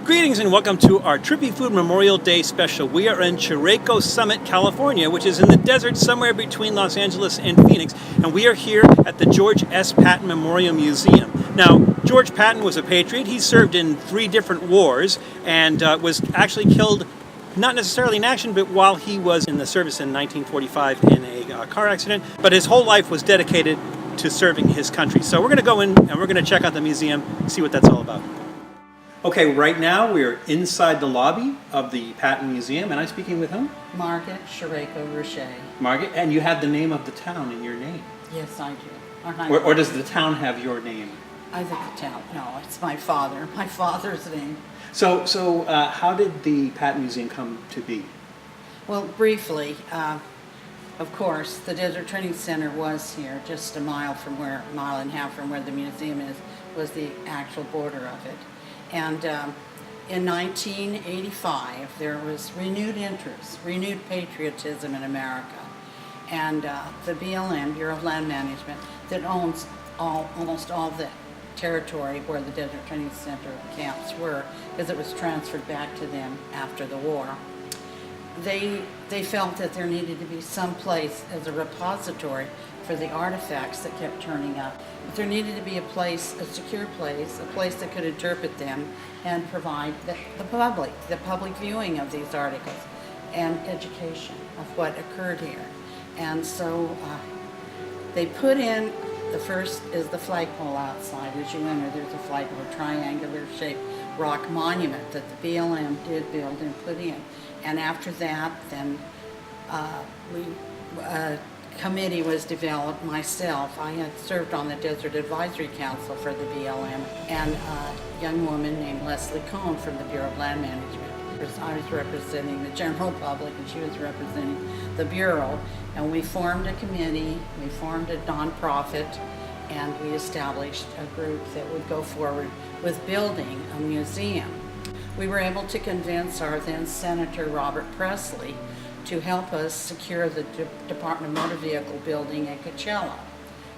Greetings and welcome to our Trippy Food Memorial Day special. We are in Chiriaco Summit, California, which is in the desert somewhere between Los Angeles and Phoenix. And we are here at the George S. Patton Memorial Museum. Now, George Patton was a patriot. He served in 3 different wars and was actually killed, not necessarily in action, but while he was in the service in 1945 in a car accident. But his whole life was dedicated to serving his country. So we're going to go in and we're going to check out the museum, see what that's all about. Okay, right now we're inside the lobby of the Patton Museum, and I'm speaking with whom? Margaret Chiriaco Summit. Margaret, and you have the name of the town in your name. Yes, I do. Or does the town have your name? I think the town, no, it's my father's name. So how did the Patton Museum come to be? Well, briefly, of course, the Desert Training Center was here, just a mile and a half from where the museum is, was the actual border of it. And in 1985, there was renewed interest, renewed patriotism in America. And the BLM, Bureau of Land Management, that owns almost all the territory where the Desert Training Center camps were, because it was transferred back to them after the war. They felt that there needed to be some place as a repository for the artifacts that kept turning up. But there needed to be a place, a secure place, a place that could interpret them and provide the public viewing of these articles and education of what occurred here. And so they put in, the first is the flagpole outside. As you enter, there's a flagpole, a triangular shaped rock monument that the BLM did build and put in. And after that, then a committee was developed. Myself, I had served on the Desert Advisory Council for the BLM, and a young woman named Leslie Cohn from the Bureau of Land Management. I was representing the general public and she was representing the Bureau, and we formed a committee, we formed a nonprofit, and we established a group that would go forward with building a museum. We were able to convince our then Senator Robert Presley to help us secure the Department of Motor Vehicle building at Coachella.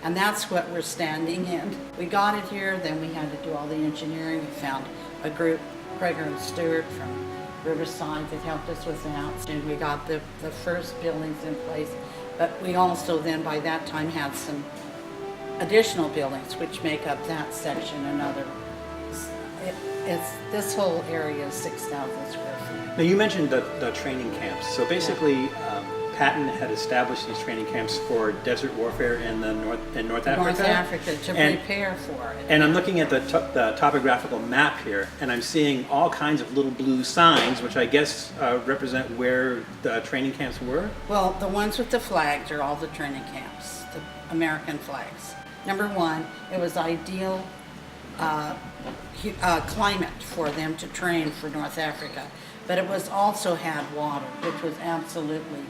And that's what we're standing in. We got it here, then we had to do all the engineering. We found a group, Prager and Stewart from Riverside, that helped us with that. And we got the first buildings in place. But we also then, by that time, had some additional buildings which make up that section. This whole area is 6,000 square feet. Now you mentioned the training camps. So basically, Patton had established these training camps for desert warfare in North Africa. North Africa, to prepare for it. And I'm looking at the topographical map here, and I'm seeing all kinds of little blue signs, which I guess represent where the training camps were? Well, the ones with the flags are all the training camps, the American flags. Number one, it was ideal climate for them to train for North Africa, but it was also had water, which was absolutely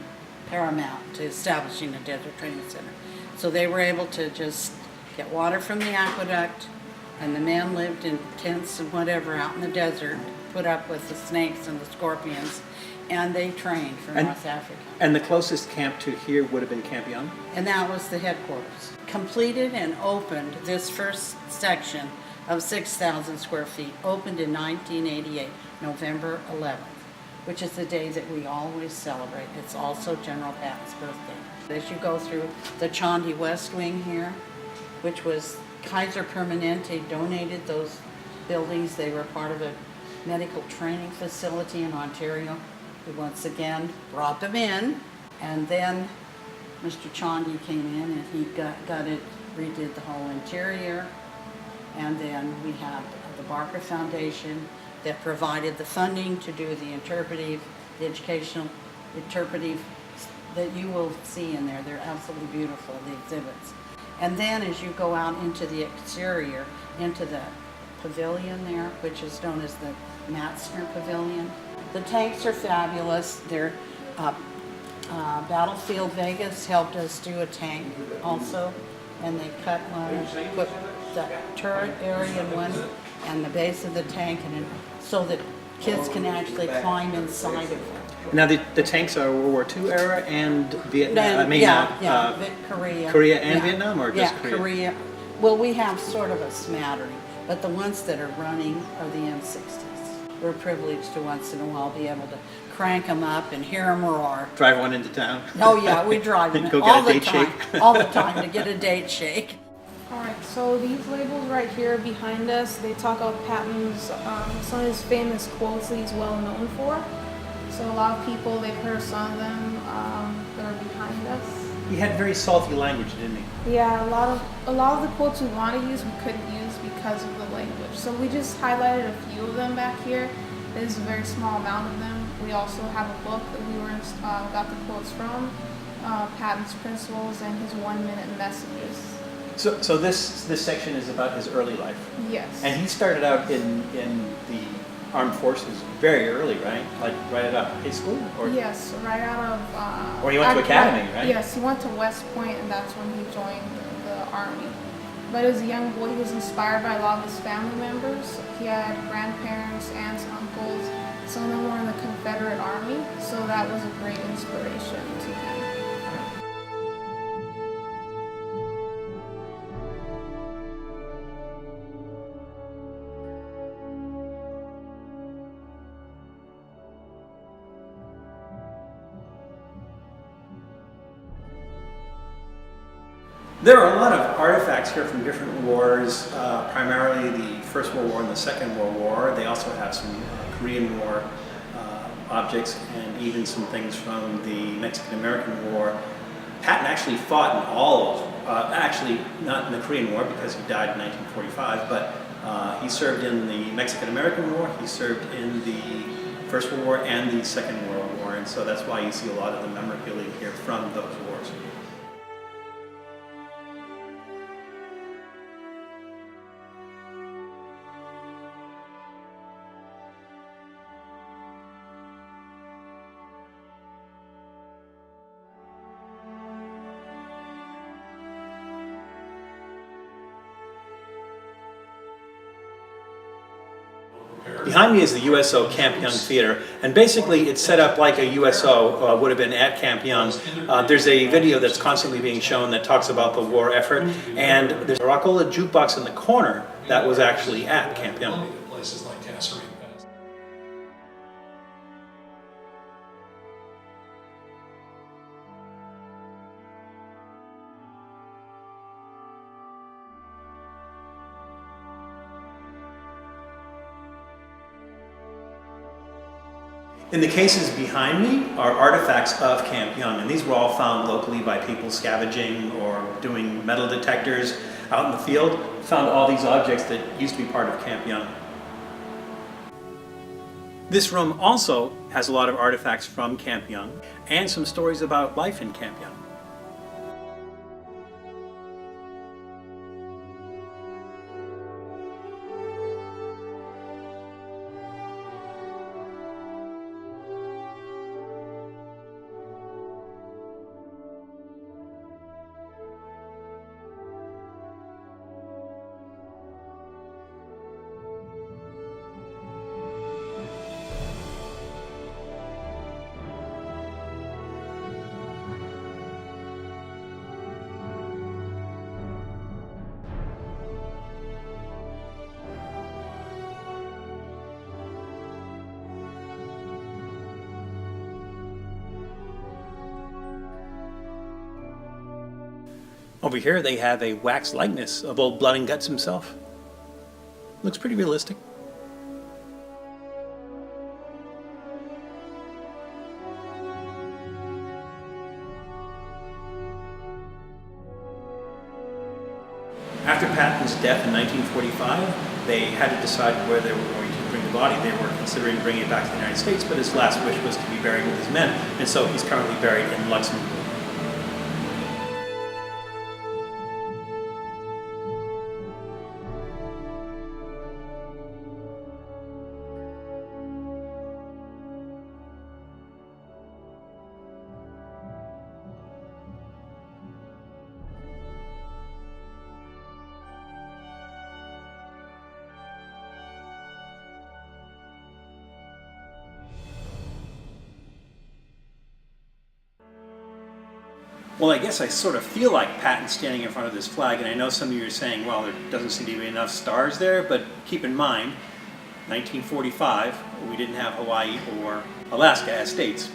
paramount to establishing a desert training center. So they were able to just get water from the aqueduct, and the men lived in tents and whatever out in the desert, put up with the snakes and the scorpions, and they trained for North Africa. And the closest camp to here would have been Camp Young? And that was the headquarters. Completed and opened, this first section of 6,000 square feet, opened in 1988, November 11th, which is the day that we always celebrate. It's also General Patton's birthday. As you go through the Chandi West Wing here, which was Kaiser Permanente donated those buildings. They were part of a medical training facility in Ontario. We once again brought them in, and then Mr. Chandi came in and he redid the whole interior. And then we have the Barker Foundation that provided the funding to do the educational interpretive that you will see in there. They're absolutely beautiful, the exhibits. And then as you go out into the exterior, into the pavilion there, which is known as the Master Pavilion, the tanks are fabulous. They're Battlefield Vegas helped us do a tank also, and they cut one, put the turret area in one and the base of the tank, and so that kids can actually climb inside of it. Now the tanks are World War II era and Vietnam. Korea and Vietnam, or just Korea? Korea. Well, we have sort of a smattering, but the ones that are running are the M60s. we're privileged to once in a while be able to crank them up and hear them roar. Drive one into town. Oh yeah, we drive them Go get all a the date time, shake. all the time to get a date shake. Alright, so these labels right here behind us, they talk about Patton's, some of his famous quotes that he's well known for. So a lot of people, they've heard some of them that are behind us. He had very salty language, didn't he? Yeah, a lot of the quotes we want to use, we couldn't use because of the language. So we just highlighted a few of them back here. There's a very small amount of them. We also have a book that we got the quotes from, Patton's Principles and his 1-minute messages. So this section is about his early life. Yes. And he started out in the armed forces very early, right? Like right out of high school? Or? Yes, right out of... Or he went to academy, right? Yes, he went to West Point, and that's when he joined the Army. But as a young boy, he was inspired by a lot of his family members. He had grandparents, aunts, uncles. Some of them were in the Confederate Army, so that was a great inspiration to him. There are a lot of artifacts here from different wars, primarily the First World War and the Second World War. They also have some Korean War objects and even some things from the Mexican-American War. Patton actually fought in all of, actually not in the Korean War because he died in 1945, but he served in the Mexican-American War, he served in the First World War and the Second World War, and so that's why you see a lot of the memorabilia here from those wars. Behind me is the Uso Campus Theater, and basically it's set up like a USO would have been at Camp Young. There's a video that's constantly being shown that talks about the war effort, and there's a Rockola jukebox in the corner that was actually at Camp Young. Places like Kasserine Pass. In the cases behind me are artifacts of Camp Young, and these were all found locally by people scavenging or doing metal detectors out in the field. Found all these objects that used to be part of Camp Young. This room also has a lot of artifacts from Camp Young and some stories about life in Camp Young. Over here they have a wax likeness of old Blood and Guts himself. Looks pretty realistic. After Patton's death in 1945, they had to decide where they were going to bring the body. They were considering bringing it back to the United States, but his last wish was to be buried with his men, and so he's currently buried in Luxembourg. Well, I guess I sort of feel like Patton standing in front of this flag, and I know some of you are saying, well, there doesn't seem to be enough stars there, but keep in mind, 1945, we didn't have Hawaii or Alaska as states.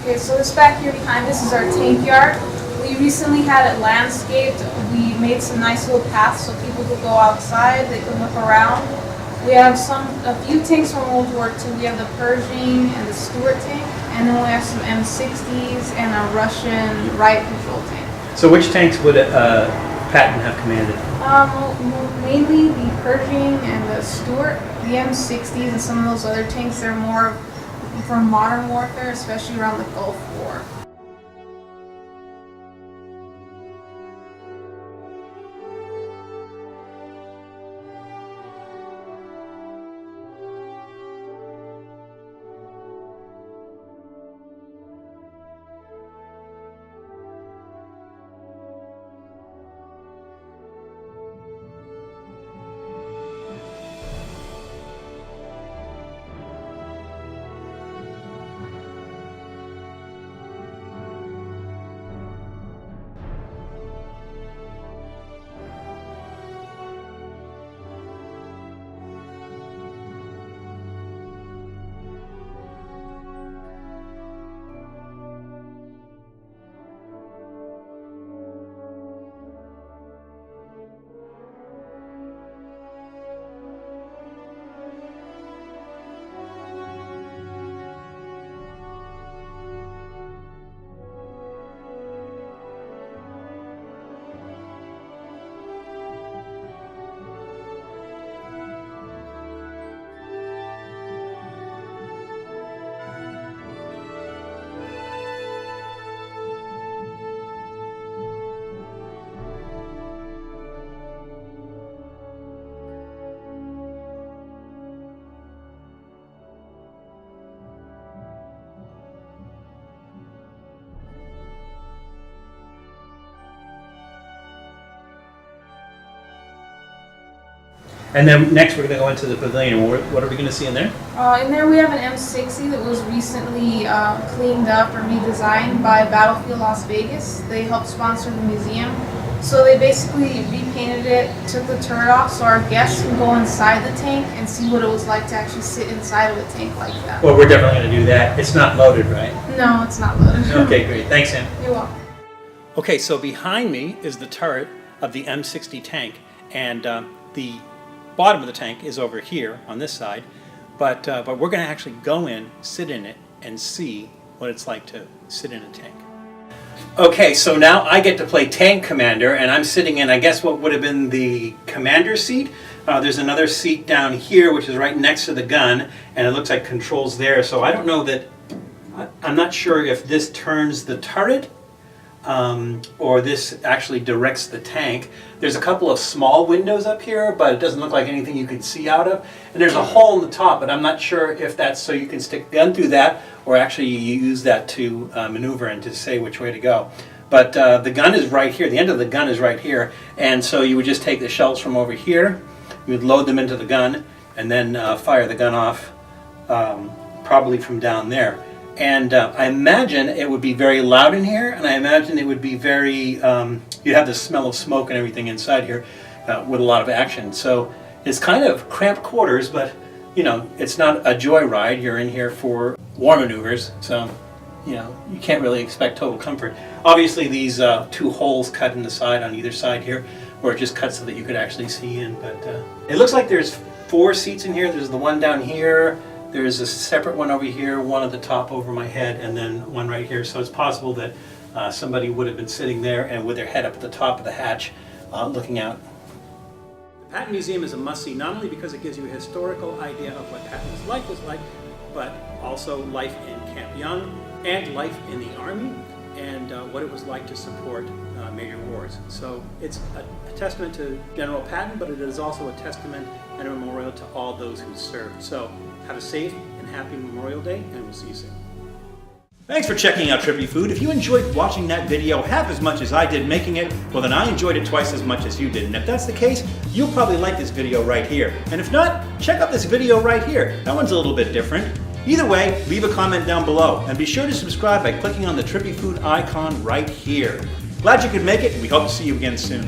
Okay, so this back here behind us is our tank yard. We recently had it landscaped. We made some nice little paths so people could go outside, they could look around. We have a few tanks from World War II. We have the Pershing and the Stuart tank, and then we have some M60s and a Russian riot control tank. So which tanks would Patton have commanded? Mainly the Pershing and the Stuart. The M60s and some of those other tanks, they're more for modern warfare, especially around the Gulf War. And then next we're going to go into the pavilion. What are we going to see in there? In there we have an M60 that was recently cleaned up or redesigned by Battlefield Las Vegas. They helped sponsor the museum. So they basically repainted it, took the turret off so our guests can go inside the tank and see what it was like to actually sit inside of a tank like that. Well, we're definitely going to do that. It's not loaded, right? No, it's not loaded. Okay, great. Thanks, Sam. You're welcome. Okay, so behind me is the turret of the M60 tank, and the bottom of the tank is over here on this side, but we're going to actually go in, sit in it, and see what it's like to sit in a tank. Okay, so now I get to play tank commander, and I'm sitting in, I guess, what would have been the commander's seat. There's another seat down here, which is right next to the gun, and it looks like controls there. So I don't know that, I'm not sure if this turns the turret, or this actually directs the tank. There's a couple of small windows up here, but it doesn't look like anything you can see out of. And there's a hole in the top, but I'm not sure if that's so you can stick a gun through that, or actually you use that to maneuver and to say which way to go. But the gun is right here. The end of the gun is right here. And so you would just take the shells from over here, you would load them into the gun, and then fire the gun off probably from down there. And I imagine it would be very loud in here, and I imagine it would be very, you'd have the smell of smoke and everything inside here with a lot of action. So it's kind of cramped quarters, but you know, it's not a joyride. You're in here for war maneuvers, so you know, you can't really expect total comfort. Obviously these two holes cut in the side on either side here, where it just cuts so that you could actually see in, but it looks like there's 4 seats in here. There's the one down here, there's a separate one over here, one at the top over my head, and then one right here. So it's possible that somebody would have been sitting there and with their head up at the top of the hatch looking out. The Patton Museum is a must-see not only because it gives you a historical idea of what Patton's life was like, but also life in Camp Young and life in the Army and what it was like to support major wars. So it's a testament to General Patton, but it is also a testament and a memorial to all those who served. So have a safe and happy Memorial Day, and we'll see you soon. Thanks for checking out Trippy Food. If you enjoyed watching that video half as much as I did making it, well then I enjoyed it twice as much as you did. And if that's the case, you'll probably like this video right here. And if not, check out this video right here. That one's a little bit different. Either way, leave a comment down below. And be sure to subscribe by clicking on the Trippy Food icon right here. Glad you could make it, and we hope to see you again soon.